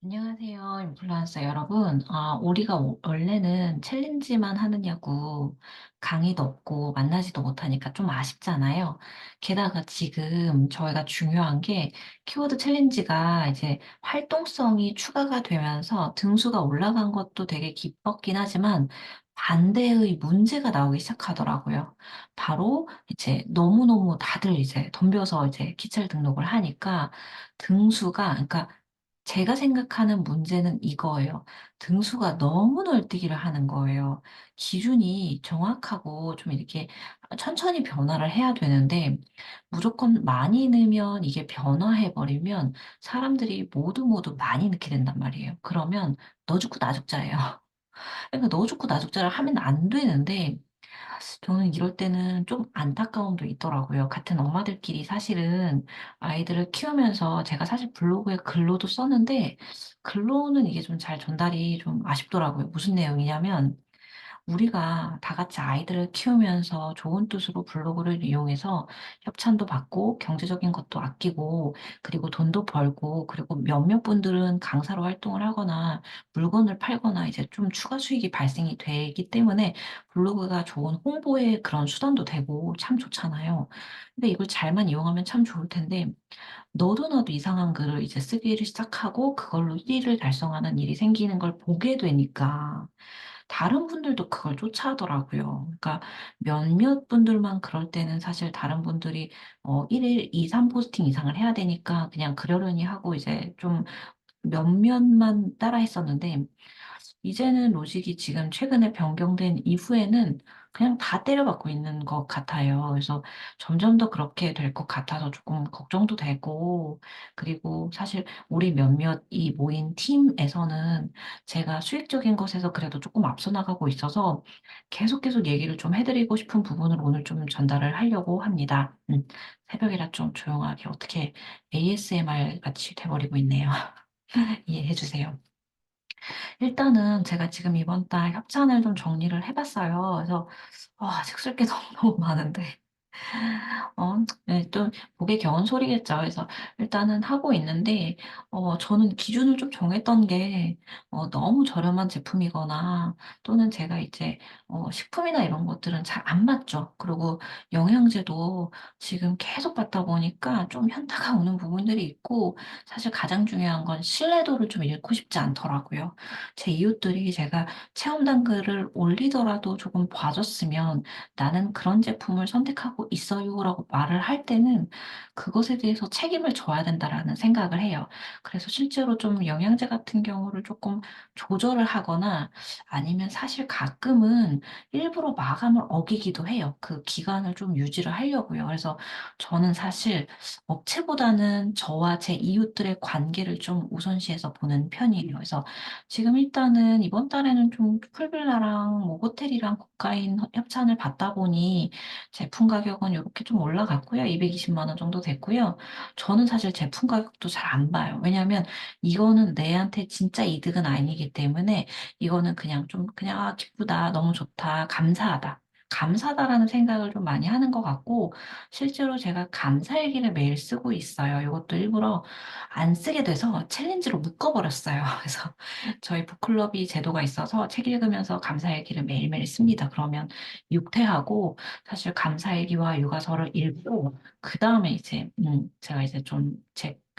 안녕하세요, 인플루언서 여러분. 우리가 원래는 챌린지만 하느냐고 강의도 없고 만나지도 못하니까 좀 아쉽잖아요. 게다가 지금 저희가 중요한 게 키워드 챌린지가 이제 활동성이 추가가 되면서 등수가 올라간 것도 되게 기뻤긴 하지만 반대의 문제가 나오기 시작하더라고요. 바로 이제 너무너무 다들 이제 덤벼서 이제 키첼 등록을 하니까 등수가, 그러니까 제가 생각하는 문제는 이거예요. 등수가 너무 널뛰기를 하는 거예요. 기준이 정확하고 좀 이렇게 천천히 변화를 해야 되는데, 무조건 많이 넣으면 이게 변화해버리면 사람들이 모두 많이 넣게 된단 말이에요. 그러면 너 죽고 나 죽자예요. 그러니까 너 죽고 나 죽자를 하면 안 되는데, 저는 이럴 때는 좀 안타까움도 있더라고요. 같은 엄마들끼리 사실은 아이들을 키우면서 제가 사실 블로그에 글로도 썼는데, 글로는 이게 좀 잘 전달이 좀 아쉽더라고요. 무슨 내용이냐면, 우리가 다 같이 아이들을 키우면서 좋은 뜻으로 블로그를 이용해서 협찬도 받고 경제적인 것도 아끼고 그리고 돈도 벌고 그리고 몇몇 분들은 강사로 활동을 하거나 물건을 팔거나 이제 좀 추가 수익이 발생이 되기 때문에 블로그가 좋은 홍보의 그런 수단도 되고 참 좋잖아요. 근데 이걸 잘만 이용하면 참 좋을 텐데 너도 나도 이상한 글을 이제 쓰기를 시작하고 그걸로 1위를 달성하는 일이 생기는 걸 보게 되니까 다른 분들도 그걸 쫓아하더라고요. 그러니까 몇몇 분들만 그럴 때는 사실 다른 분들이 1일 2, 3 포스팅 이상을 해야 되니까 그냥 그러려니 하고 이제 좀 몇몇만 따라 했었는데 이제는 로직이 지금 최근에 변경된 이후에는 그냥 다 때려박고 있는 것 같아요. 그래서 점점 더 그렇게 될 것 같아서 조금 걱정도 되고, 그리고 사실 우리 몇몇이 모인 팀에서는 제가 수익적인 것에서 그래도 조금 앞서 나가고 있어서 계속 얘기를 좀 해드리고 싶은 부분을 오늘 좀 전달을 하려고 합니다. 새벽이라 좀 조용하게 어떻게 ASMR 같이 돼버리고 있네요. 이해해 주세요. 일단은 제가 지금 이번 달 협찬을 좀 정리를 해봤어요. 그래서 아직 쓸 게 너무너무 많은데 네, 또 목에 겨운 소리겠죠. 그래서 일단은 하고 있는데 저는 기준을 좀 정했던 게 너무 저렴한 제품이거나 또는 제가 이제 식품이나 이런 것들은 잘 안 맞죠. 그리고 영양제도 지금 계속 받다 보니까 좀 현타가 오는 부분들이 있고 사실 가장 중요한 건 신뢰도를 좀 잃고 싶지 않더라고요. 제 이웃들이 제가 체험 단글을 올리더라도 조금 봐줬으면 나는 그런 제품을 선택하고 있어요라고 말을 할 때는 그것에 대해서 책임을 져야 된다라는 생각을 해요. 그래서 실제로 좀 영양제 같은 경우를 조금 조절을 하거나 아니면 사실 가끔은 일부러 마감을 어기기도 해요. 그 기간을 좀 유지를 하려고요. 그래서 저는 사실 업체보다는 저와 제 이웃들의 관계를 좀 우선시해서 보는 편이에요. 그래서 지금 일단은 이번 달에는 좀 풀빌라랑 뭐 호텔이랑 고가인 협찬을 받다 보니 제품 가격은 이렇게 좀 올라갔고요. 220만 원 정도 됐고요. 저는 사실 제품 가격도 잘 안 봐요. 왜냐하면 이거는 내한테 진짜 이득은 아니기 때문에 이거는 그냥 좀 그냥 기쁘다, 너무 좋다, 감사하다. 감사다라는 생각을 좀 많이 하는 것 같고, 실제로 제가 감사일기를 매일 쓰고 있어요. 이것도 일부러 안 쓰게 돼서 챌린지로 묶어버렸어요. 그래서 저희 북클럽이 제도가 있어서 책 읽으면서 감사일기를 매일매일 씁니다. 그러면 육퇴하고 사실 감사일기와 육아서를 읽고 그 다음에 이제 제가 이제 좀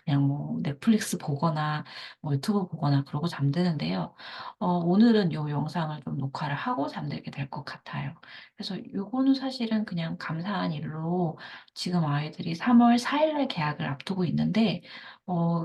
그냥 뭐 넷플릭스 보거나 뭐 유튜브 보거나 그러고 잠드는데요. 오늘은 요 영상을 좀 녹화를 하고 잠들게 될 것 같아요. 그래서 요거는 사실은 그냥 감사한 일로 지금 아이들이 3월 4일날 계약을 앞두고 있는데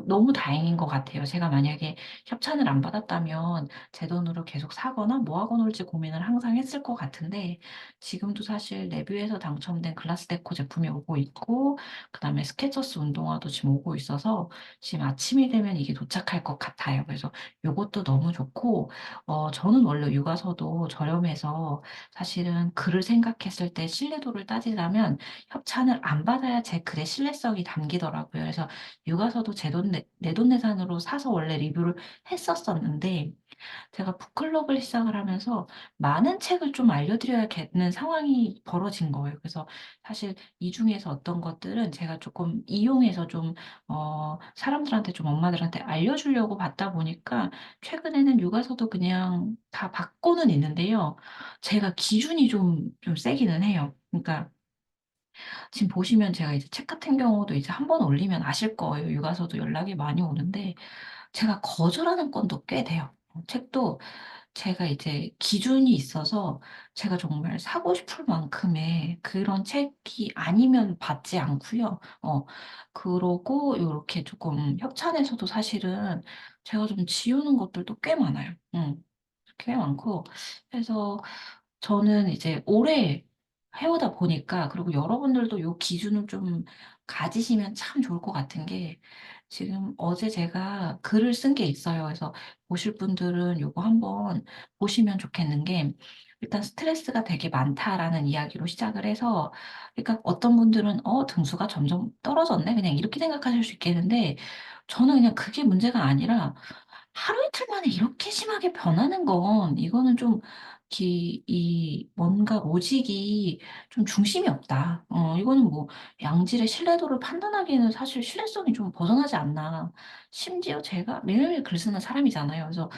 너무 다행인 것 같아요. 제가 만약에 협찬을 안 받았다면 제 돈으로 계속 사거나 뭐 하고 놀지 고민을 항상 했을 것 같은데 지금도 사실 레뷰에서 당첨된 글라스 데코 제품이 오고 있고 그다음에 스케쳐스 운동화도 지금 오고 있어서 지금 아침이 되면 이게 도착할 것 같아요. 그래서 요것도 너무 좋고 저는 원래 육아서도 저렴해서 사실은 글을 생각했을 때 신뢰도를 따지자면 협찬을 안 받아야 제 글의 신뢰성이 담기더라고요. 그래서 육아서도 제 돈, 내돈내산으로 사서 원래 리뷰를 했었었는데, 제가 북클럽을 시작을 하면서 많은 책을 좀 알려드려야겠는 상황이 벌어진 거예요. 그래서 사실 이 중에서 어떤 것들은 제가 조금 이용해서 좀, 사람들한테 좀 엄마들한테 알려주려고 받다 보니까 최근에는 육아서도 그냥 다 받고는 있는데요. 제가 기준이 좀 세기는 해요. 그러니까 지금 보시면 제가 이제 책 같은 경우도 이제 한 번 올리면 아실 거예요. 육아서도 연락이 많이 오는데 제가 거절하는 건도 꽤 돼요. 책도 제가 이제 기준이 있어서 제가 정말 사고 싶을 만큼의 그런 책이 아니면 받지 않고요. 그러고 요렇게 쪼끔 협찬에서도 사실은 제가 좀 지우는 것들도 꽤 많아요. 꽤 많고 그래서 저는 이제 오래 해오다 보니까 그리고 여러분들도 요 기준을 좀 가지시면 참 좋을 것 같은 게 지금 어제 제가 글을 쓴 게 있어요. 그래서 보실 분들은 요거 한번 보시면 좋겠는 게 일단 "스트레스가 되게 많다."라는 이야기로 시작을 해서 그러니까 어떤 분들은 '어 등수가 점점 떨어졌네.' 그냥 이렇게 생각하실 수 있겠는데 저는 그냥 그게 문제가 아니라 하루 이틀 만에 이렇게 심하게 변하는 건 이거는 좀 이 뭔가 로직이 좀 중심이 없다. 이거는 뭐 양질의 신뢰도를 판단하기에는 사실 신뢰성이 좀 벗어나지 않나. 심지어 제가 매일매일 글 쓰는 사람이잖아요. 그래서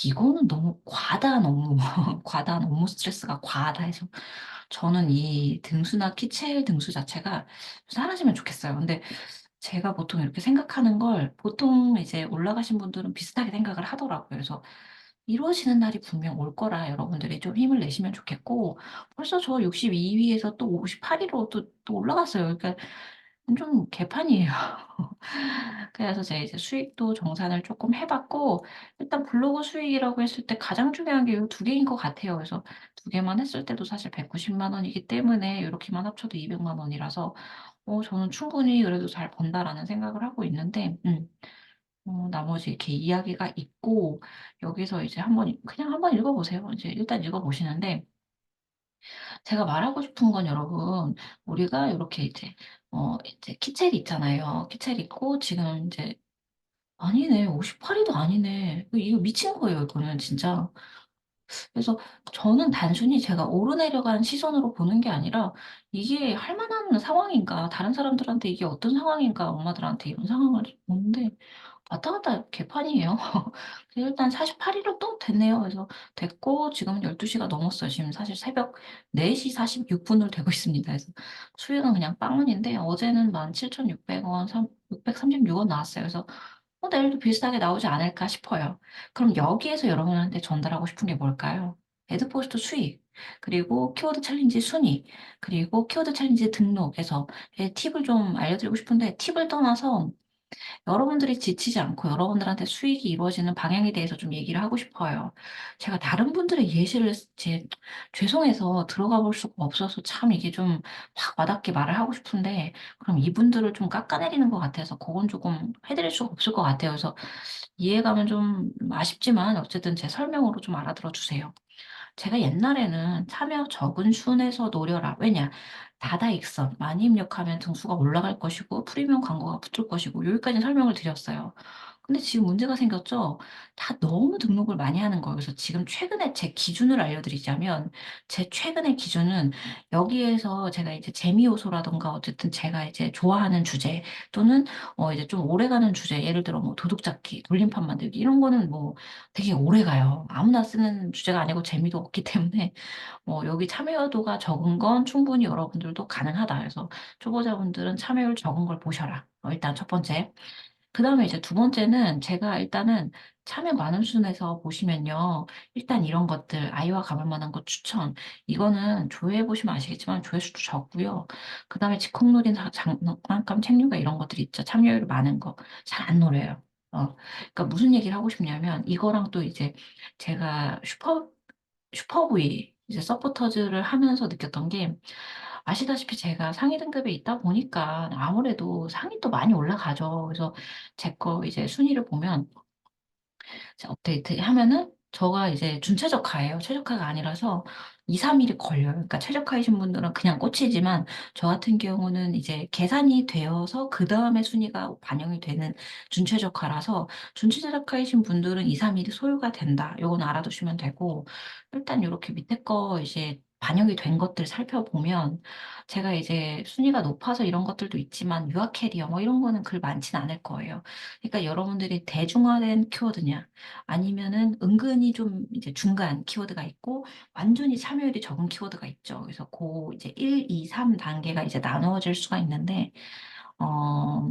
이거는 너무 과다한 업무, 과다한 업무 스트레스가 과하다 해서 저는 이 등수나 키첼 등수 자체가 사라지면 좋겠어요. 근데 제가 보통 이렇게 생각하는 걸 보통 이제 올라가신 분들은 비슷하게 생각을 하더라고요. 그래서 이루어지는 날이 분명 올 거라 여러분들이 좀 힘을 내시면 좋겠고 벌써 저 62 위에서 또 58 위로 또 올라갔어요. 그러니까 좀 개판이에요. 그래서 제가 이제 수익도 정산을 쪼끔 해 봤고 일단 블로그 수익이라고 했을 때 가장 중요한 게 요 두 개인 것 같아요. 그래서 두 개만 했을 때도 사실 190만 원이기 때문에 요렇게만 합쳐도 200만 원이라서 저는 '충분히 그래도 잘 번다.'라는 생각을 하고 있는데 나머지 이렇게 이야기가 있고 여기서 이제 한번 그냥 한번 읽어 보세요. 이제 일단 읽어 보시는데 제가 말하고 싶은 건 여러분 우리가 요렇게 이제 키첼이 있잖아요. 키첼이 있고 지금 인제 아니네. 58 위도 아니네. 이거 미친 거예요 이거는 진짜. 그래서 저는 단순히 제가 오르내려간 시선으로 보는 게 아니라 '이게 할 만한 상황인가? 다른 사람들한테 이게 어떤 상황인가? 엄마들한테 이런 상황을 보는데 왔다 갔다 개판이에요. 그래서 일단 48 위로 또 됐네요. 그래서 됐고 지금은 12 시가 넘었어요. 지금 사실 새벽 4시 46 분으로 되고 있습니다. 그래서 수익은 그냥 빵원인데 어제는 17,600 원, 636원 나왔어요. 그래서 내일도 비슷하게 나오지 않을까 싶어요. 그럼 여기에서 여러분한테 전달하고 싶은 게 뭘까요? 에드포스트 수익, 그리고 키워드 챌린지 순위, 그리고 키워드 챌린지 등록에서 팁을 좀 알려드리고 싶은데 팁을 떠나서 여러분들이 지치지 않고 여러분들한테 수익이 이루어지는 방향에 대해서 좀 얘기를 하고 싶어요. 제가 다른 분들의 예시를 죄송해서 들어가 볼 수가 없어서 참 이게 좀 확 와닿게 말을 하고 싶은데 그럼 이분들을 좀 깎아내리는 것 같아서 그건 조금 해 드릴 수가 없을 것 같아요. 그래서 이해가면 좀 아쉽지만 어쨌든 제 설명으로 좀 알아들어 주세요. 제가 옛날에는 "참여 적은 순에서 노려라." 왜냐? 다다익선, 많이 입력하면 등수가 올라갈 것이고 프리미엄 광고가 붙을 것이고 여기까지 설명을 드렸어요. 근데 지금 문제가 생겼죠. 다 너무 등록을 많이 하는 거예요. 그래서 지금 최근에 제 기준을 알려드리자면 제 최근의 기준은 여기에서 제가 이제 재미 요소라든가 어쨌든 제가 이제 좋아하는 주제 또는 이제 좀 오래가는 주제 예를 들어 뭐 도둑잡기, 돌림판 만들기 이런 거는 뭐 되게 오래가요. 아무나 쓰는 주제가 아니고 재미도 없기 때문에 여기 참여도가 적은 건 충분히 여러분들도 가능하다. 그래서 초보자분들은 참여율 적은 걸 보셔라. 일단 첫 번째. 그다음에 이제 두 번째는 제가 일단은 참여 많은 순에서 보시면요. 일단 이런 것들 아이와 가볼 만한 것 추천. 이거는 조회해 보시면 아시겠지만 조회수도 적고요. 그다음에 즉흥놀이 장난감 책류가 이런 것들이 있죠. 참여율 많은 거. 잘 안 노려요. 그러니까 무슨 얘기를 하고 싶냐면 이거랑 또 이제 제가 슈퍼브이 이제 서포터즈를 하면서 느꼈던 게 아시다시피 제가 상위 등급에 있다 보니까 아무래도 상이 또 많이 올라가죠. 그래서 제 거 이제 순위를 보면 이제 업데이트하면은 저가 이제 준최적화예요. 최적화가 아니라서 2-3 일이 걸려요. 그러니까 최적화이신 분들은 그냥 꽂히지만 저 같은 경우는 이제 계산이 되어서 그다음에 순위가 반영이 되는 준최적화라서 준최적화이신 분들은 2-3 일이 소요가 된다. 요건 알아두시면 되고 일단 요렇게 밑에 거 이제 반영이 된 것들 살펴보면 제가 이제 순위가 높아서 이런 것들도 있지만 유아 캐리어 뭐 이런 거는 글 많진 않을 거예요. 그러니까 여러분들이 대중화된 키워드냐 아니면은 은근히 좀 이제 중간 키워드가 있고 완전히 참여율이 적은 키워드가 있죠. 그래서 고 이제 1, 2, 3 단계가 이제 나누어질 수가 있는데 어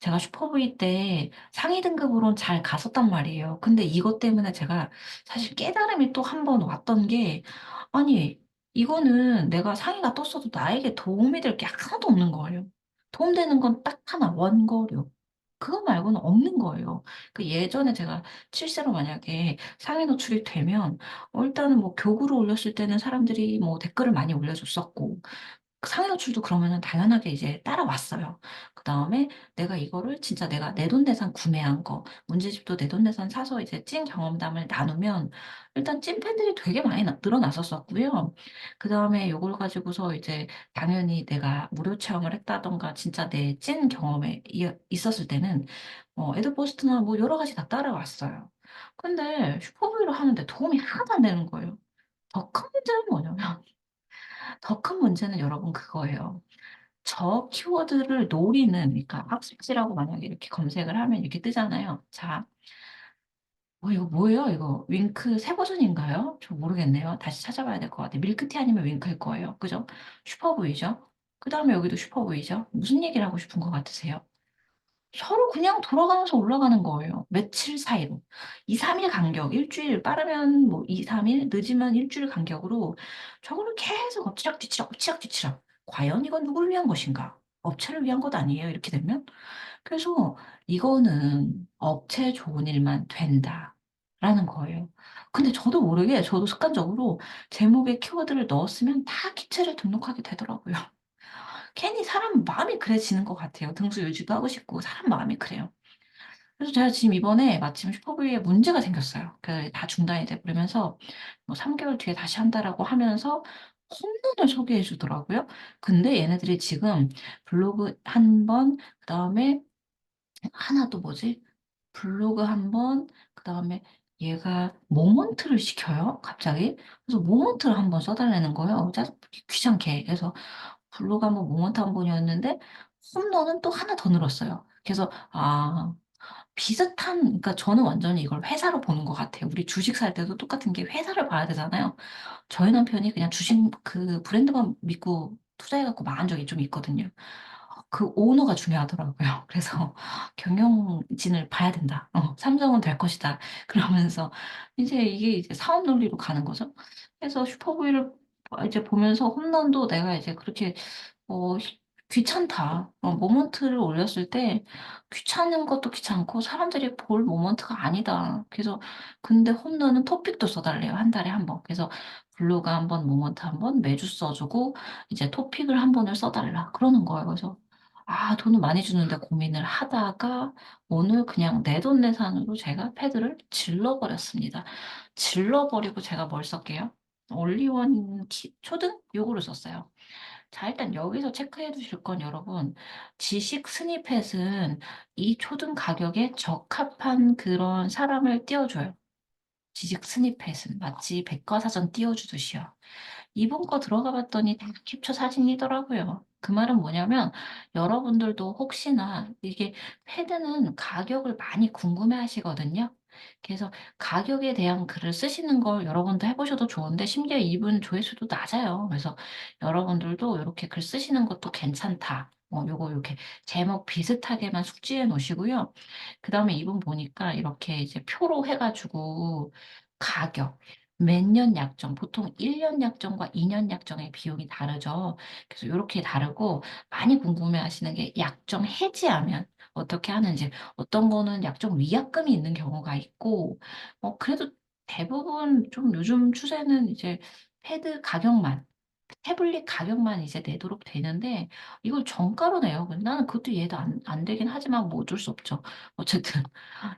제가 슈퍼브이 때 상위 등급으로는 잘 갔었단 말이에요. 근데 이것 때문에 제가 사실 깨달음이 또 한 번 왔던 게 아니 이거는 내가 상위가 떴어도 나에게 도움이 될 게 하나도 없는 거예요. 도움되는 건 딱 하나 원고료. 그거 말고는 없는 거예요. 그 예전에 제가 실제로 만약에 상위 노출이 되면 일단은 뭐 교구를 올렸을 때는 사람들이 뭐 댓글을 많이 올려줬었고 상해 노출도 그러면은 당연하게 이제 따라왔어요. 그다음에 내가 이거를 진짜 내가 내돈내산 구매한 거, 문제집도 내돈내산 사서 이제 찐 경험담을 나누면 일단 찐 팬들이 되게 많이 늘어났었었고요. 그다음에 요걸 가지고서 이제 당연히 내가 무료 체험을 했다든가 진짜 내 찐 경험에 있었을 때는 에드포스트나 뭐 여러 가지 다 따라왔어요. 근데 슈퍼브이를 하는데 도움이 하나도 안 되는 거예요. 더 큰 문제는 뭐냐면 더 큰 문제는 여러분 그거예요. 저 키워드를 노리는 그러니까 학습지라고 만약에 이렇게 검색을 하면 이렇게 뜨잖아요. 자, 이거 뭐예요? 이거 윙크 새 버전인가요? 저 모르겠네요. 다시 찾아봐야 될 것 같아요. 밀크티 아니면 윙크일 거예요. 그죠? 슈퍼브이죠? 그다음에 여기도 슈퍼브이죠? 무슨 얘기를 하고 싶은 것 같으세요? 서로 그냥 돌아가면서 올라가는 거예요. 며칠 사이로. 2-3일 간격, 일주일, 빠르면 뭐 2-3일, 늦으면 일주일 간격으로 저거를 계속 엎치락뒤치락, 엎치락뒤치락. 과연 이건 누구를 위한 것인가? 업체를 위한 것 아니에요? 이렇게 되면? 그래서 이거는 업체 좋은 일만 된다라는 거예요. 근데 저도 모르게 저도 습관적으로 제목에 키워드를 넣었으면 다 기체를 등록하게 되더라고요. 괜히 사람 마음이 그래지는 것 같아요. 등수 유지도 하고 싶고 사람 마음이 그래요. 그래서 제가 지금 이번에 마침 슈퍼블리에 문제가 생겼어요. 다 중단이 돼 버리면서 뭐 3 개월 뒤에 다시 한다라고 하면서 홈런을 소개해 주더라고요. 근데 얘네들이 지금 블로그 한 번, 그다음에 하나 또 뭐지? 블로그 한 번, 그다음에 얘가 모먼트를 시켜요, 갑자기. 그래서 모먼트를 한번 써 달라는 거예요, 귀찮게. 그래서 블로그 한 번, 모먼트 한 번이었는데 홈런은 또 하나 더 늘었어요. 그래서 비슷한 그러니까 저는 완전히 이걸 회사로 보는 것 같아요. 우리 주식 살 때도 똑같은 게 회사를 봐야 되잖아요. 저희 남편이 그냥 주식 그 브랜드만 믿고 투자해 갖고 망한 적이 좀 있거든요. 그 오너가 중요하더라고요. 그래서 "경영진을 봐야 된다. 삼성은 될 것이다." 그러면서 이제 이게 이제 사업 논리로 가는 거죠. 그래서 슈퍼보이를 이제 보면서 홈런도 내가 이제 그렇게 히 '귀찮다.' 모먼트를 올렸을 때 귀찮은 것도 귀찮고 사람들이 볼 모먼트가 아니다. 그래서 근데 홈런은 토픽도 써 달래요, 한 달에 한 번. 그래서 블로그 한 번, 모먼트 한 번 매주 써 주고 이제 토픽을 한 번을 써 달라 그러는 거예요. 그래서 돈을 많이 주는데 고민을 하다가 오늘 그냥 내돈내산으로 제가 패드를 질러 버렸습니다. 질러 버리고 제가 뭘 썼게요? 올리원 초등 요거를 썼어요. 자 일단 여기서 체크해 두실 건 여러분 지식 스니펫은 이 초등 가격에 적합한 그런 사람을 띄워 줘요. 지식 스니펫은 마치 백과사전 띄워 주듯이요. 이번 거 들어가 봤더니 다 캡처 사진이더라고요. 그 말은 뭐냐면 여러분들도 혹시나 이게 패드는 가격을 많이 궁금해 하시거든요. 그래서 가격에 대한 글을 쓰시는 걸 여러분도 해 보셔도 좋은데 심지어 이분 조회수도 낮아요. 그래서 여러분들도 요렇게 글 쓰시는 것도 괜찮다. 요거 요렇게 제목 비슷하게만 숙지해 놓으시고요. 그다음에 이분 보니까 이렇게 이제 표로 해 가지고 가격 몇 년 약정, 보통 1년 약정과 2년 약정의 비용이 다르죠. 그래서 요렇게 다르고 많이 궁금해하시는 게 약정 해지하면 어떻게 하는지. 어떤 거는 약정 위약금이 있는 경우가 있고 그래도 대부분 좀 요즘 추세는 이제 패드 가격만 태블릿 가격만 이제 내도록 되는데 이걸 정가로 내요. 근데 나는 그것도 이해도 안 되긴 하지만 뭐 어쩔 수 없죠. 어쨌든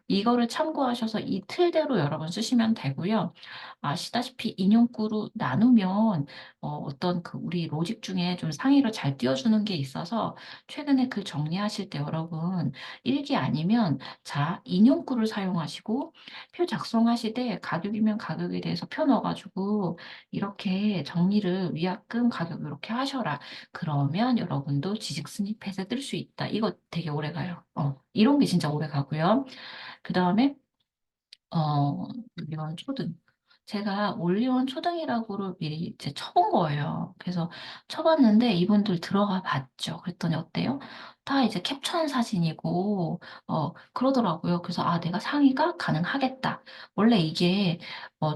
이거를 참고하셔서 이 틀대로 여러분 쓰시면 되고요. 아시다시피 인용구로 나누면 어떤 그 우리 로직 중에 좀 상위로 잘 띄워주는 게 있어서 최근에 글 정리하실 때 여러분 일기 아니면 자 인용구를 사용하시고 표 작성하실 때 가격이면 가격에 대해서 표 넣어가지고 이렇게 정리를 위약금 가격 이렇게 하셔라. 그러면 여러분도 지식 스니펫에 뜰 수 있다. 이거 되게 오래 가요. 이런 게 진짜 오래 가고요. 그 다음에 올리원 초등. 제가 올리원 초등이라고를 미리 이제 쳐본 거예요. 그래서 쳐봤는데 이분들 들어가 봤죠. 그랬더니 어때요? 다 이제 캡처한 사진이고, 그러더라고요. 그래서 아, 내가 상의가 가능하겠다. 원래 이게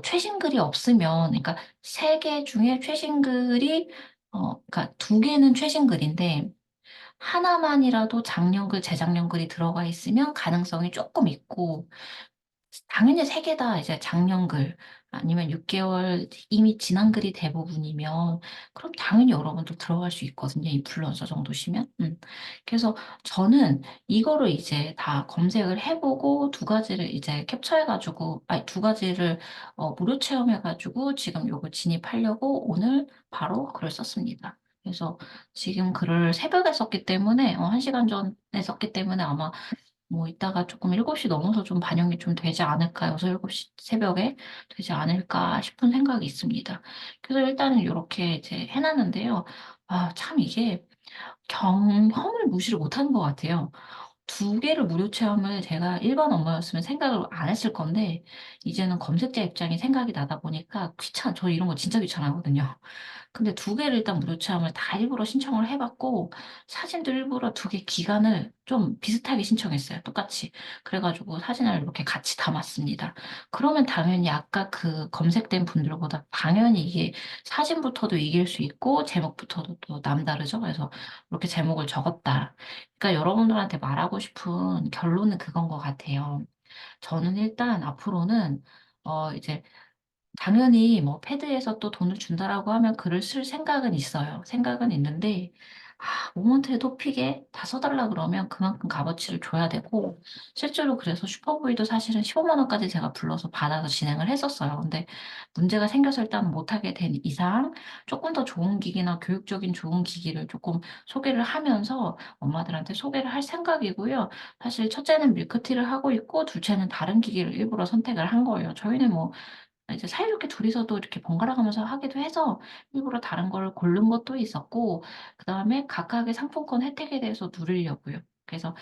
최신 글이 없으면, 그러니까 세 개 중에 최신 글이, 그러니까 두 개는 최신 글인데, 하나만이라도 작년 글, 재작년 글이 들어가 있으면 가능성이 조금 있고, 당연히 세 개 다 이제 작년 글 아니면 6개월 이미 지난 글이 대부분이면 그럼 당연히 여러분도 들어갈 수 있거든요. 인플루언서 정도시면. 그래서 저는 이거를 이제 다 검색을 해보고 두 가지를 이제 캡처해가지고 아니 두 가지를 무료 체험해가지고 지금 요거 진입하려고 오늘 바로 글을 썼습니다. 그래서 지금 글을 새벽에 썼기 때문에 1시간 전에 썼기 때문에 아마 뭐 이따가 조금 7시 넘어서 좀 반영이 좀 되지 않을까, 6, 7시 새벽에 되지 않을까 싶은 생각이 있습니다. 그래서 일단은 이렇게 이제 해놨는데요. 아, 참 이게 경험을 무시를 못하는 것 같아요. 두 개를 무료 체험을 제가 일반 업무였으면 생각을 안 했을 건데, 이제는 검색자 입장이 생각이 나다 보니까 저 이런 거 진짜 귀찮아하거든요. 근데 두 개를 일단 무료 체험을 다 일부러 신청을 해봤고, 사진도 일부러 두 개 기간을 좀 비슷하게 신청했어요. 똑같이. 그래가지고 사진을 이렇게 같이 담았습니다. 그러면 당연히 아까 그 검색된 분들보다 당연히 이게 사진부터도 이길 수 있고, 제목부터도 또 남다르죠. 그래서 이렇게 제목을 적었다. 그러니까 여러분들한테 말하고 싶은 결론은 그건 것 같아요. 저는 일단 앞으로는 이제 당연히 뭐 패드에서 또 돈을 준다라고 하면 글을 쓸 생각은 있어요. 생각은 있는데 모먼트에 토픽에 다 써달라 그러면 그만큼 값어치를 줘야 되고 실제로 그래서 슈퍼부이도 사실은 15만 원까지 제가 불러서 받아서 진행을 했었어요. 근데 문제가 생겨서 일단 못하게 된 이상 조금 더 좋은 기기나 교육적인 좋은 기기를 조금 소개를 하면서 엄마들한테 소개를 할 생각이고요. 사실 첫째는 밀크티를 하고 있고 둘째는 다른 기기를 일부러 선택을 한 거예요. 저희는 뭐 이제 사이좋게 둘이서도 이렇게 번갈아 가면서 하기도 해서 일부러 다른 걸 고른 것도 있었고, 그 다음에 각각의 상품권 혜택에 대해서 누리려고요. 그래서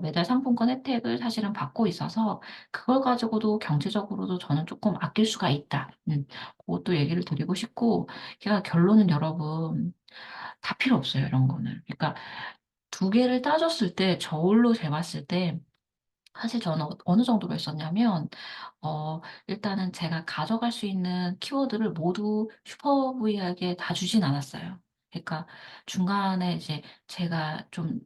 매달 상품권 혜택을 사실은 받고 있어서 그걸 가지고도 경제적으로도 저는 조금 아낄 수가 있다. 그것도 얘기를 드리고 싶고, 제가 결론은 여러분 다 필요 없어요, 이런 거는. 그러니까 두 개를 따졌을 때 저울로 재봤을 때 사실 저는 어느 정도로 했었냐면, 일단은 제가 가져갈 수 있는 키워드를 모두 슈퍼브이에게 다 주진 않았어요. 그러니까 중간에 이제 제가 좀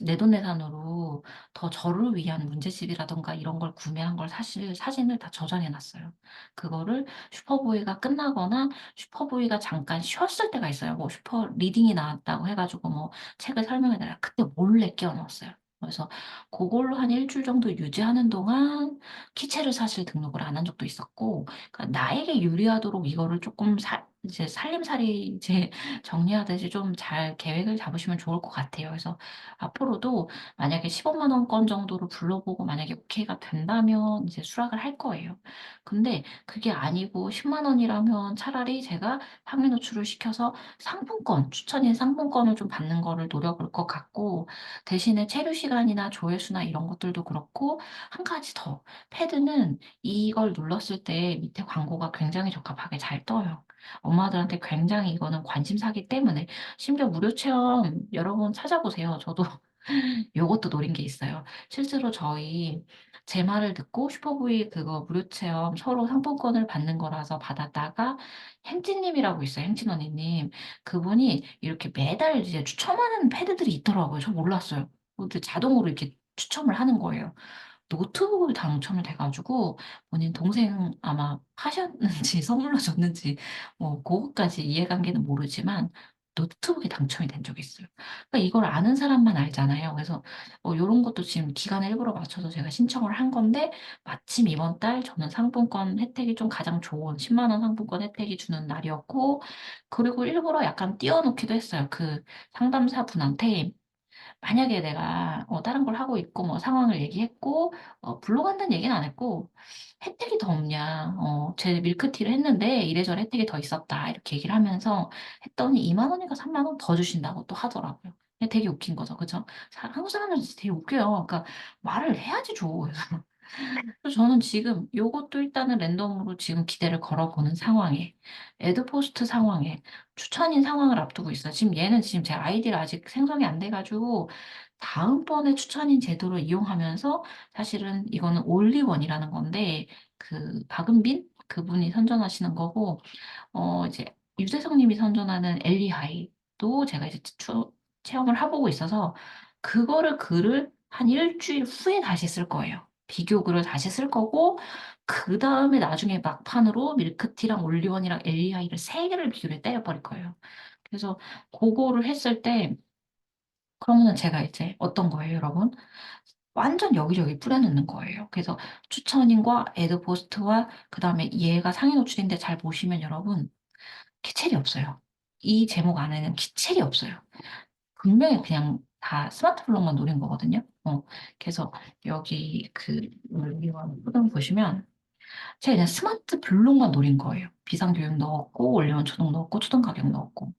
내돈내산으로 더 저를 위한 문제집이라던가 이런 걸 구매한 걸 사실 사진을 다 저장해 놨어요. 그거를 슈퍼보이가 끝나거나 슈퍼보이가 잠깐 쉬었을 때가 있어요. 뭐 슈퍼 리딩이 나왔다고 해가지고 뭐 책을 설명해 달라. 그때 몰래 끼워 넣었어요. 그래서 그걸로 한 일주일 정도 유지하는 동안 키체를 사실 등록을 안 한 적도 있었고, 그러니까 나에게 유리하도록 이거를 조금 이제 살림살이 이제 정리하듯이 좀 잘 계획을 잡으시면 좋을 것 같아요. 그래서 앞으로도 만약에 15만 원권 정도로 불러보고 만약에 오케이가 된다면 이제 수락을 할 거예요. 근데 그게 아니고 10만 원이라면 차라리 제가 상위 노출을 시켜서 상품권, 추천인 상품권을 좀 받는 거를 노려볼 것 같고, 대신에 체류 시간이나 조회수나 이런 것들도 그렇고, 한 가지 더. 패드는 이걸 눌렀을 때 밑에 광고가 굉장히 적합하게 잘 떠요. 엄마들한테 굉장히 이거는 관심사기 때문에 심지어 무료 체험 여러 번 찾아보세요. 저도 요것도 노린 게 있어요. 실제로 제 말을 듣고 슈퍼브이 그거 무료 체험 서로 상품권을 받는 거라서 받았다가 행진님이라고 있어요. 행진 언니님. 그분이 이렇게 매달 이제 추첨하는 패드들이 있더라고요. 저 몰랐어요. 근데 자동으로 이렇게 추첨을 하는 거예요. 노트북을 당첨이 돼 가지고 본인 동생 아마 하셨는지 선물로 줬는지 뭐 고거까지 이해관계는 모르지만 노트북이 당첨이 된 적이 있어요. 그러니까 이걸 아는 사람만 알잖아요. 그래서 요런 것도 지금 기간을 일부러 맞춰서 제가 신청을 한 건데 마침 이번 달 저는 상품권 혜택이 좀 가장 좋은 10만 원 상품권 혜택이 주는 날이었고, 그리고 일부러 약간 띄워 놓기도 했어요. 그 상담사분한테 만약에 내가 다른 걸 하고 있고 뭐 상황을 얘기했고 불러 간다는 얘기는 안 했고 "혜택이 더 없냐. 제 밀크티를 했는데 이래저래 혜택이 더 있었다." 이렇게 얘기를 하면서 했더니 2만 원인가 3만 원 더 주신다고 또 하더라고요. 근데 되게 웃긴 거죠. 그죠? 한국 사람들은 진짜 되게 웃겨요. 그러니까 말을 해야지 줘. 그래서 저는 지금 요것도 일단은 랜덤으로 지금 기대를 걸어보는 상황에, 애드포스트 상황에, 추천인 상황을 앞두고 있어요. 지금 얘는 지금 제 아이디를 아직 생성이 안 돼 가지고 다음번에 추천인 제도를 이용하면서, 사실은 이거는 올리원이라는 건데 그 박은빈 그분이 선전하시는 거고, 이제 유재석 님이 선전하는 엘리하이도 제가 이제 체험을 해 보고 있어서 그거를 글을 한 일 주일 후에 다시 쓸 거예요. 비교 글을 다시 쓸 거고, 그다음에 나중에 막판으로 밀크티랑 올리원이랑 엘리하이를 3 개를 비교를 때려 버릴 거예요. 그래서 고거를 했을 때 그러면은 제가 이제 어떤 거예요, 여러분? 완전 여기저기 뿌려 넣는 거예요. 그래서 추천인과 애드포스트와 그다음에 얘가 상위 노출인데, 잘 보시면 여러분 키첼이 없어요. 이 제목 안에는 키첼이 없어요. 분명히 그냥 다 스마트 블록만 노린 거거든요. 그래서 여기 그 올리원 표정 보시면 제가 그냥 스마트 블록만 노린 거예요. 비상교육 넣었고 올리원 초등 넣었고 초등 가격 넣었고.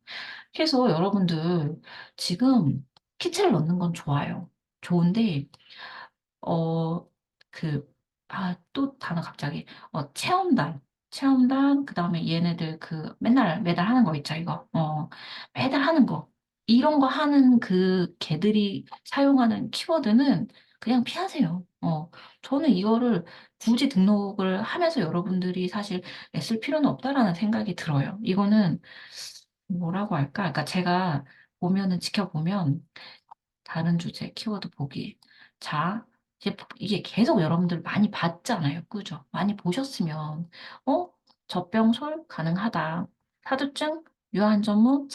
그래서 여러분들 지금 키체를 넣는 건 좋아요. 좋은데 어, 그, 또 단어 갑자기. 체험단, 그 다음에 얘네들 그 맨날 매달 하는 거 있죠, 이거. 매달 하는 거. 이런 거 하는 그 걔들이 사용하는 키워드는 그냥 피하세요. 저는 이거를 굳이 등록을 하면서 여러분들이 사실 애쓸 필요는 없다라는 생각이 들어요. 이거는 뭐라고 할까? 그러니까 제가 보면은, 지켜보면 다른 주제 키워드 보기. 자, 이게 계속 여러분들 많이 봤잖아요. 그죠? 많이 보셨으면, 어? 젖병솔 가능하다. 사두증, 유한전무,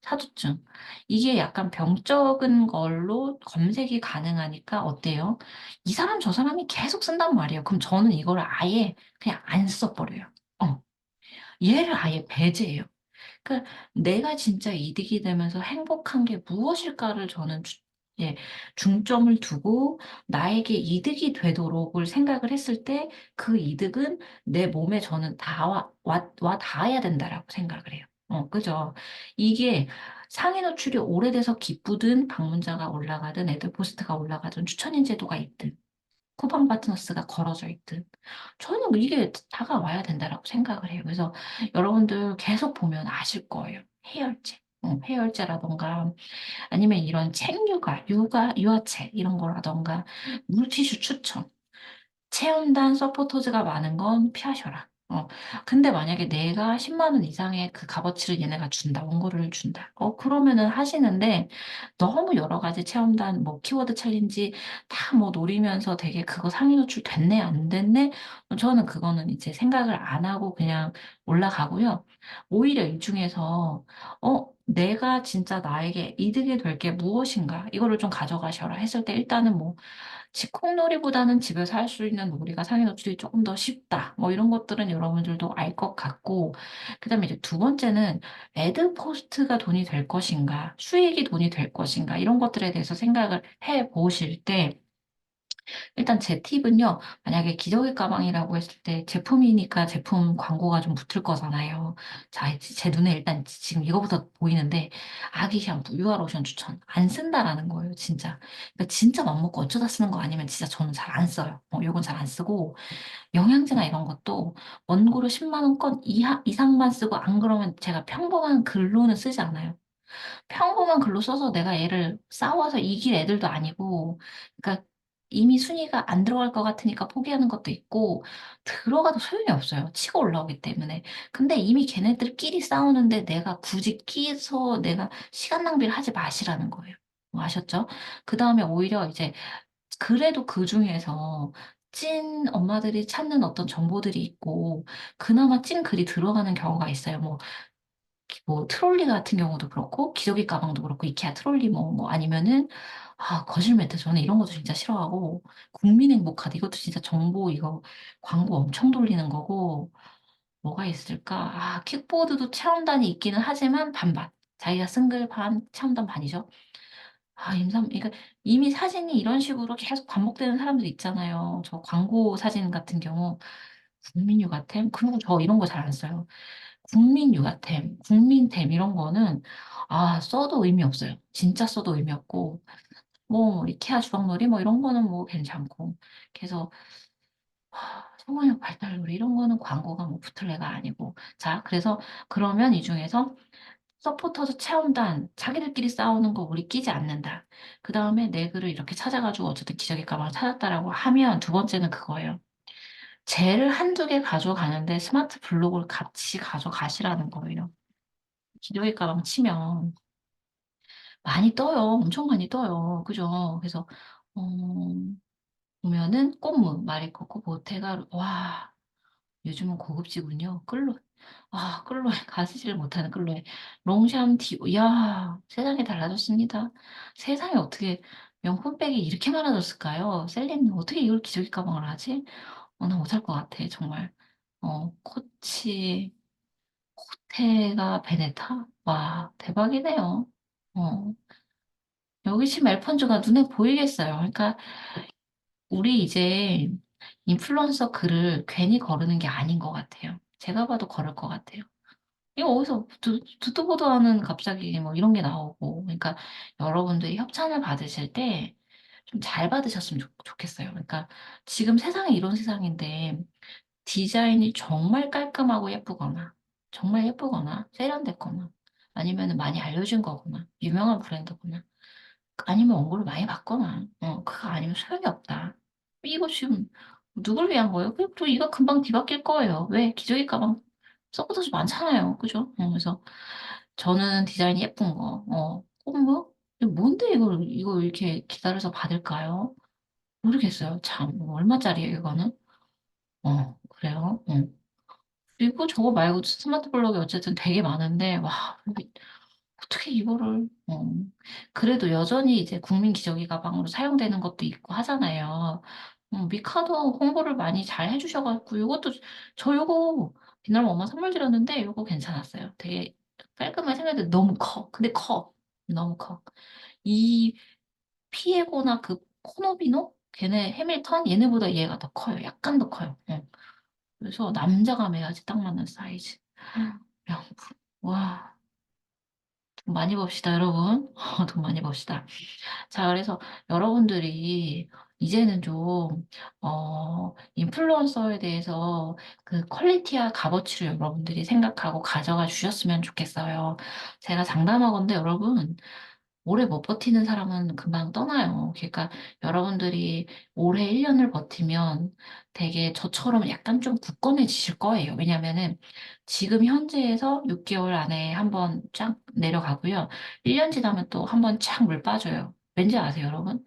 사두증. 이게 약간 병적인 걸로 검색이 가능하니까 어때요? 이 사람 저 사람이 계속 쓴단 말이에요. 그럼 저는 이걸 아예 그냥 안 써버려요. 어, 얘를 아예 배제해요. 그러니까 내가 진짜 이득이 되면서 행복한 게 무엇일까를 저는 예, 중점을 두고 나에게 이득이 되도록을 생각을 했을 때 그 이득은 내 몸에 저는 와 닿아야 된다라고 생각을 해요. 그죠? 이게 상위 노출이 오래돼서 기쁘든 방문자가 올라가든 애드포스트가 올라가든 추천인 제도가 있든 쿠팡 파트너스가 걸어져 있든 저는 이게 다가와야 된다라고 생각을 해요. 그래서 여러분들 계속 보면 아실 거예요. 해열제. 해열제라던가 아니면 이런 책육아, 유아책 이런 거라던가 물티슈 추천. 체험단 서포터즈가 많은 건 피하셔라. 근데 만약에 내가 10만 원 이상의 그 값어치를 얘네가 준다, 원고료를 준다. 그러면은 하시는데 너무 여러 가지 체험단, 뭐 키워드 챌린지 다 뭐 노리면서 되게 그거 상위 노출 됐네, 안 됐네? 저는 그거는 이제 생각을 안 하고 그냥 올라가고요. 오히려 이 중에서 내가 진짜 나에게 이득이 될 게 무엇인가? 이거를 좀 가져가셔라 했을 때 일단은 뭐 직콕놀이보다는 집에서 할 수 있는 놀이가 상위 노출이 조금 더 쉽다. 뭐 이런 것들은 여러분들도 알 것 같고, 그다음에 이제 두 번째는 애드 포스트가 돈이 될 것인가, 수익이 돈이 될 것인가, 이런 것들에 대해서 생각을 해 보실 때, 일단 제 팁은요, 만약에 기저귀 가방이라고 했을 때 제품이니까 제품 광고가 좀 붙을 거잖아요. 자, 제 눈에 일단 지금 이거부터 보이는데, 아기 샴푸, 유아 로션 추천. 안 쓴다라는 거예요, 진짜. 그러니까 진짜 맘먹고 어쩌다 쓰는 거 아니면 진짜 저는 잘 안 써요. 요건 잘 안 쓰고, 영양제나 이런 것도 원고료 10만 원권 이상만 쓰고, 안 그러면 제가 평범한 글로는 쓰지 않아요. 평범한 글로 써서 내가 얘를 싸워서 이길 애들도 아니고, 그러니까 이미 순위가 안 들어갈 것 같으니까 포기하는 것도 있고, 들어가도 소용이 없어요. 치고 올라오기 때문에. 근데 이미 걔네들끼리 싸우는데 내가 굳이 끼서 내가 시간 낭비를 하지 마시라는 거예요. 뭐 아셨죠? 그 다음에 오히려 이제 그래도 그중에서 찐 엄마들이 찾는 어떤 정보들이 있고 그나마 찐 글이 들어가는 경우가 있어요. 뭐 트롤리 같은 경우도 그렇고 기저귀 가방도 그렇고 이케아 트롤리 뭐 아니면은 거실 매트 저는 이런 것도 진짜 싫어하고 국민행복카드 이것도 진짜 정보 이거 광고 엄청 돌리는 거고 뭐가 있을까? 킥보드도 체험단이 있기는 하지만 반반. 자기가 쓴 글 반, 체험단 반이죠. 그러니까 이미 사진이 이런 식으로 계속 반복되는 사람들 있잖아요. 저 광고 사진 같은 경우 국민육아템 그리고 저 이런 거 잘 안 써요. 국민육아템, 국민템 이런 거는 써도 의미 없어요. 진짜 써도 의미 없고 뭐 이케아 주방놀이 뭐 이런 거는 뭐 괜찮고 그래서 성원역 발달놀이 이런 거는 광고가 뭐 붙을 애가 아니고 자 그래서 그러면 이 중에서 서포터즈 체험단 자기들끼리 싸우는 거 우리 끼지 않는다. 그 다음에 내 글을 이렇게 찾아가지고 어쨌든 기저귀 가방을 찾았다라고 하면 두 번째는 그거예요. 젤을 한두 개 가져가는데 스마트 블록을 같이 가져가시라는 거예요. 기저귀 가방 치면 많이 떠요. 엄청 많이 떠요. 그죠? 그래서 어, 보면은 꽃무, 마리코코, 보테가 와 요즘은 고급지군요. 끌로에 가시지를 못하는 끌로에 롱샴 디오 야 세상이 달라졌습니다. 세상에 어떻게 명품백이 이렇게 많아졌을까요? 셀린은 어떻게 이걸 기저귀 가방을 하지? 나 못할 것 같아 정말. 코치 코테가 베네타 와 대박이네요. 어 여기 지금 엘펀즈가 눈에 보이겠어요. 그러니까 우리 이제 인플루언서 글을 괜히 거르는 게 아닌 것 같아요. 제가 봐도 거를 것 같아요. 이거 어디서 듣도 보도 않은 갑자기 뭐 이런 게 나오고. 그러니까 여러분들이 협찬을 받으실 때 좀 잘 받으셨으면 좋겠어요. 그러니까 지금 세상이 이런 세상인데 디자인이 정말 깔끔하고 예쁘거나, 정말 예쁘거나, 세련됐거나, 아니면 많이 알려진 거거나, 유명한 브랜드거나, 아니면 원고를 많이 받거나, 그거 아니면 소용이 없다. 이거 지금 누굴 위한 거예요? 그냥 또 이거 금방 뒤바뀔 거예요. 왜? 기저귀 가방 서포터즈 많잖아요. 그죠? 그래서 저는 디자인이 예쁜 거, 꽃무? 이거 뭔데 이걸 이렇게 기다려서 받을까요? 모르겠어요. 참, 얼마짜리예요, 이거는? 그래요? 그리고 저거 말고 스마트 블록이 어쨌든 되게 많은데, 와, 어떻게 이거를, 그래도 여전히 이제 국민 기저귀 가방으로 사용되는 것도 있고 하잖아요. 미카도 홍보를 많이 잘 해주셔가지고, 저 요거, 빛나는 엄마 선물 드렸는데, 요거 괜찮았어요. 되게 깔끔하게 생겼는데 너무 커. 근데 커. 너무 커. 이 피에고나 그 코노비노? 걔네 해밀턴? 얘네보다 얘가 더 커요. 약간 더 커요. 그래서 남자가 매야지 딱 맞는 사이즈. 명품. 와, 돈 많이 봅시다, 여러분. 돈 많이 봅시다. 자, 그래서 여러분들이 이제는 좀, 인플루언서에 대해서 그 퀄리티와 값어치를 여러분들이 생각하고 가져가 주셨으면 좋겠어요. 제가 장담하건데 여러분, 오래 못 버티는 사람은 금방 떠나요. 그러니까 여러분들이 올해 1년을 버티면 되게 저처럼 약간 좀 굳건해지실 거예요. 왜냐면은 지금 현재에서 6개월 안에 한번 쫙 내려가고요. 1년 지나면 또 한번 쫙 물 빠져요. 왠지 아세요, 여러분?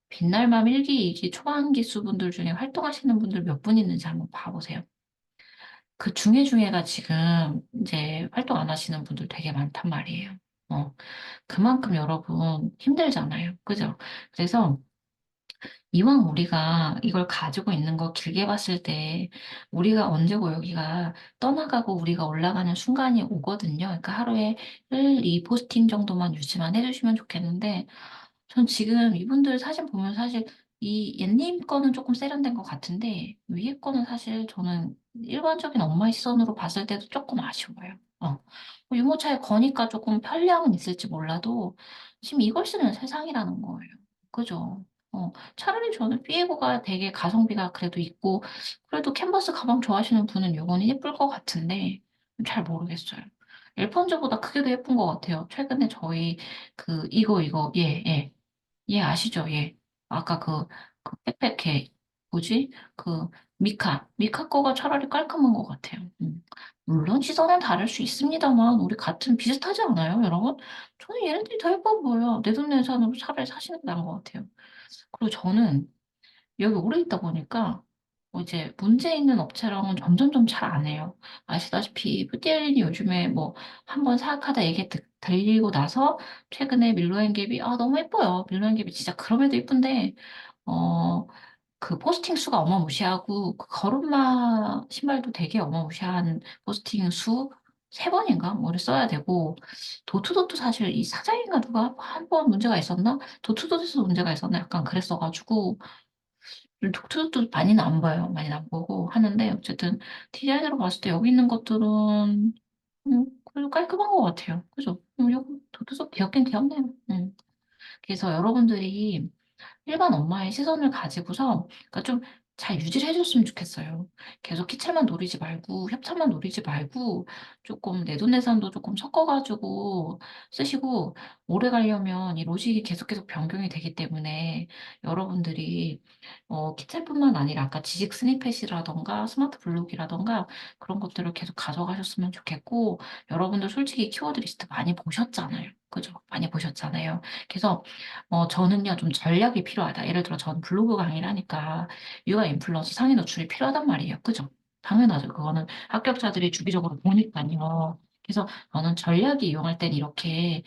빛날맘 1기, 2기 초반 기수분들 중에 활동하시는 분들 몇 분 있는지 한번 봐보세요. 그 중에가 지금 이제 활동 안 하시는 분들 되게 많단 말이에요. 어, 그만큼 여러분 힘들잖아요. 그죠? 그래서 이왕 우리가 이걸 가지고 있는 거 길게 봤을 때 우리가 언제고 여기가 떠나가고 우리가 올라가는 순간이 오거든요. 그러니까 하루에 1, 2포스팅 정도만 유지만 해주시면 좋겠는데 전 지금 이분들 사진 보면 사실 이 옛님 거는 조금 세련된 것 같은데 위에 거는 사실 저는 일반적인 엄마의 시선으로 봤을 때도 조금 아쉬워요. 유모차에 거니까 조금 편리함은 있을지 몰라도 지금 이걸 쓰는 세상이라는 거예요. 그죠? 차라리 저는 삐에고가 되게 가성비가 그래도 있고 그래도 캔버스 가방 좋아하시는 분은 요거는 예쁠 것 같은데 잘 모르겠어요. 엘펀즈보다 크게 도 예쁜 것 같아요. 최근에 저희 이거 예. 얘 아시죠? 얘. 아까 백팩해. 뭐지? 미카 거가 차라리 깔끔한 것 같아요. 물론 시선은 다를 수 있습니다만, 우리 같은 비슷하지 않아요, 여러분? 저는 얘네들이 더 예뻐 보여요. 내돈내산으로 차라리 사시는 게 나은 것 같아요. 그리고 저는 여기 오래 있다 보니까 이제 문제 있는 업체랑은 점점점 잘 안 해요. 아시다시피 푸디엘린이 요즘에 뭐 한번 사학하다 얘기 들리고 나서 최근에 밀로앤갭이 너무 예뻐요. 밀로앤갭이 진짜 그럼에도 예쁜데 어 그 포스팅 수가 어마무시하고 그 걸음마 신발도 되게 어마무시한 포스팅 수 세 번인가 뭐를 써야 되고 도트도트 사실 이 사장인가 누가 한 번 문제가 있었나? 도트도트에서 문제가 있었나? 약간 그랬어가지고 도트도트 많이는 안 봐요. 많이는 안 보고 하는데 어쨌든 디자인으로 봤을 때 여기 있는 것들은 그래도 깔끔한 것 같아요. 그죠? 이거 도트도트 귀엽긴 귀엽네요. 그래서 여러분들이 일반 엄마의 시선을 가지고서 그러니까 좀 잘 유지를 해줬으면 좋겠어요. 계속 키첼만 노리지 말고 협찬만 노리지 말고 조금 내돈내산도 조금 섞어가지고 쓰시고 오래 가려면 이 로직이 계속 변경이 되기 때문에 여러분들이 키첼뿐만 아니라 아까 지직 스니펫이라던가 스마트 블록이라던가 그런 것들을 계속 가져가셨으면 좋겠고 여러분들 솔직히 키워드 리스트 많이 보셨잖아요. 그죠? 많이 보셨잖아요. 그래서 저는요, 좀 전략이 필요하다. 예를 들어, 전 블로그 강의를 하니까 육아 인플루언서 상위 노출이 필요하단 말이에요. 그죠? 당연하죠. 그거는 합격자들이 주기적으로 보니까요. 그래서 저는 전략이 이용할 땐 이렇게,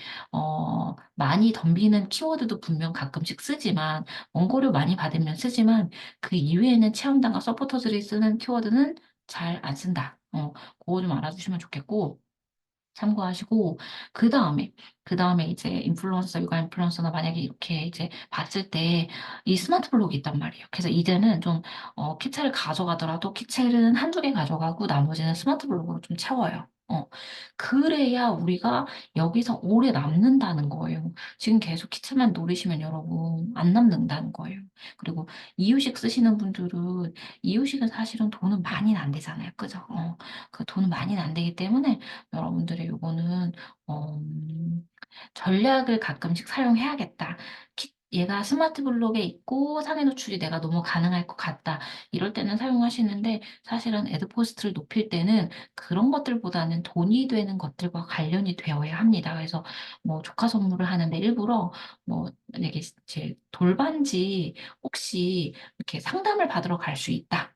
많이 덤비는 키워드도 분명 가끔씩 쓰지만, 원고료 많이 받으면 쓰지만, 그 이외에는 체험단과 서포터들이 쓰는 키워드는 잘 안 쓴다. 그거 좀 알아주시면 좋겠고, 참고하시고 그 다음에 이제 인플루언서 육아 인플루언서나 만약에 이렇게 이제 봤을 때 이 스마트 블록이 있단 말이에요. 그래서 이제는 좀 키체를 가져가더라도 키체는 한두 개 가져가고 나머지는 스마트 블록으로 좀 채워요. 그래야 우리가 여기서 오래 남는다는 거예요. 지금 계속 키체만 노리시면 여러분 안 남는다는 거예요. 그리고 이유식 쓰시는 분들은 이유식은 사실은 돈은 많이는 안 되잖아요. 그죠? 그 돈은 많이는 안 되기 때문에 여러분들의 요거는 전략을 가끔씩 사용해야겠다. 얘가 스마트 블록에 있고 상해 노출이 내가 너무 가능할 것 같다. 이럴 때는 사용하시는데 사실은 애드포스트를 높일 때는 그런 것들보다는 돈이 되는 것들과 관련이 되어야 합니다. 그래서 뭐 조카 선물을 하는데 일부러 뭐 만약에 제 돌반지 혹시 이렇게 상담을 받으러 갈 수 있다.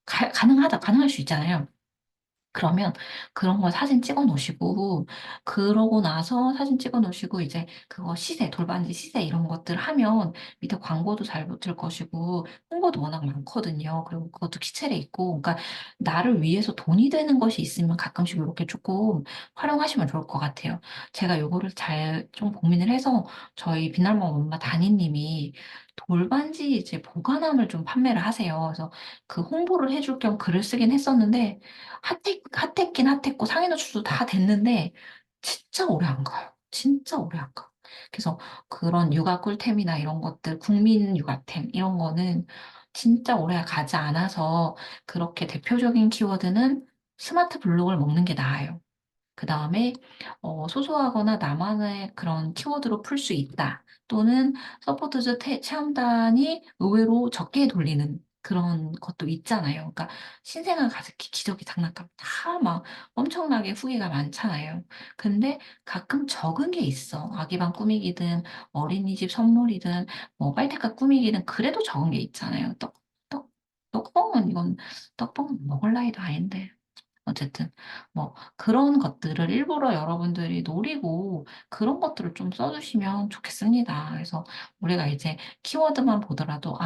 가능할 수 있잖아요. 그러면 그런 거 사진 찍어 놓으시고, 그러고 나서 사진 찍어 놓으시고, 이제 그거 시세, 돌반지 시세 이런 것들 하면 밑에 광고도 잘 붙을 것이고, 홍보도 워낙 많거든요. 그리고 그것도 키첼에 있고, 그러니까 나를 위해서 돈이 되는 것이 있으면 가끔씩 이렇게 조금 활용하시면 좋을 것 같아요. 제가 요거를 잘 좀 고민을 해서 저희 빛날맘 엄마 담임님이 돌반지 이제 보관함을 좀 판매를 하세요. 그래서 그 홍보를 해줄 겸 글을 쓰긴 했었는데, 핫했긴 핫했고 상해 노출도 다 됐는데 진짜 오래 안 가요. 진짜 오래 안 가. 그래서 그런 육아 꿀템이나 이런 것들, 국민 육아템 이런 거는 진짜 오래 가지 않아서 그렇게 대표적인 키워드는 스마트 블록을 먹는 게 나아요. 그 다음에 소소하거나 나만의 그런 키워드로 풀 수 있다. 또는 서포터즈 체험단이 의외로 적게 돌리는 그런 것도 있잖아요. 그러니까 신생아 가습기 기저귀 장난감 다 막 엄청나게 후기가 많잖아요. 근데 가끔 적은 게 있어. 아기방 꾸미기든 어린이집 선물이든 뭐 빨대가 꾸미기든 그래도 적은 게 있잖아요. 떡볶은 이건 떡볶은 먹을 나이도 아닌데. 어쨌든 뭐 그런 것들을 일부러 여러분들이 노리고 그런 것들을 좀 써주시면 좋겠습니다. 그래서 우리가 이제 키워드만 보더라도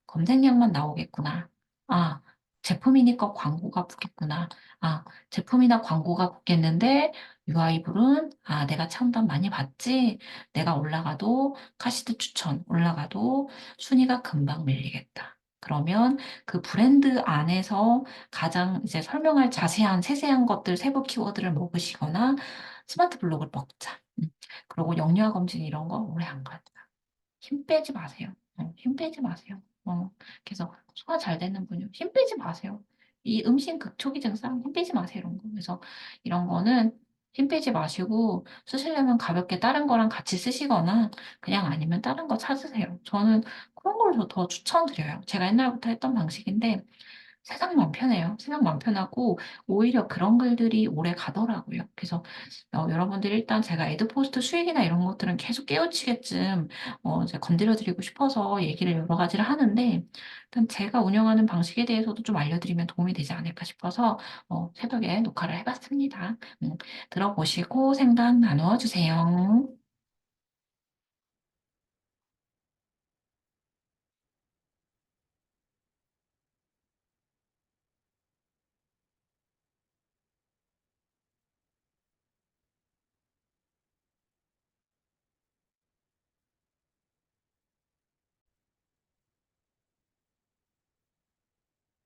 검색량만 나오겠구나. 아 제품이니까 광고가 붙겠구나. 제품이나 광고가 붙겠는데 UI블은 내가 차원단 많이 받지. 내가 올라가도 카시드 추천 올라가도 순위가 금방 밀리겠다. 그러면 그 브랜드 안에서 가장 이제 설명할 자세한 세세한 것들 세부 키워드를 먹으시거나 스마트 블록을 먹자. 그리고 영유아 검진 이런 거 오래 안 가요. 힘 빼지 마세요. 힘 빼지 마세요. 그래서 소화 잘 되는 분요. 힘 빼지 마세요. 이 음식 극초기 증상 힘 빼지 마세요. 이런 거. 그래서 이런 거는 힘 빼지 마시고 쓰시려면 가볍게 다른 거랑 같이 쓰시거나 그냥 아니면 다른 거 찾으세요. 저는 그런 걸 더 추천드려요. 제가 옛날부터 했던 방식인데 세상 맘 편해요. 세상 맘 편하고 오히려 그런 글들이 오래가더라고요. 그래서 여러분들이 일단 제가 애드포스트 수익이나 이런 것들은 계속 깨우치게끔 이제 건드려 드리고 싶어서 얘기를 여러 가지를 하는데, 일단 제가 운영하는 방식에 대해서도 좀 알려드리면 도움이 되지 않을까 싶어서 새벽에 녹화를 해 봤습니다. 들어보시고 생각 나누어 주세요.